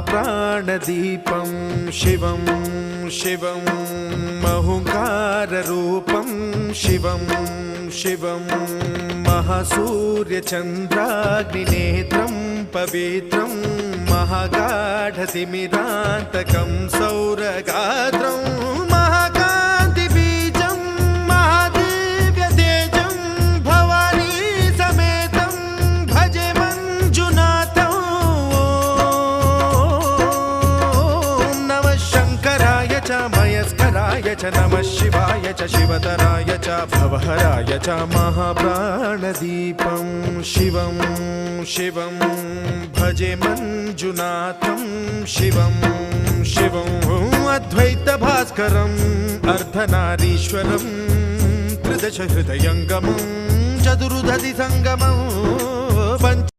महाप्राणदीपं शिवं शिवं महुङ्काररूपं शिवं शिवं महासूर्यचन्द्राग्निनेत्रं पवित्रं महागाढतिमिरान्तकं सौरगात्रं महाकान्तिबीजं महादिव्यतेजं भवानी समेतं भजे मञ्जुनाथं। ॐ नमः शङ्कराय च मयस्कराय च नमः शिवाय च शिवतराय च भवहराय च महाप्राणदीपं शिवं शिवं भजे मञ्जुनाथं शिवं शिवं अद्वैतभास्करम् अर्धनारीश्वरं त्रिदशहृदयङ्गमं चतुर्दधिसङ्गमं पञ्च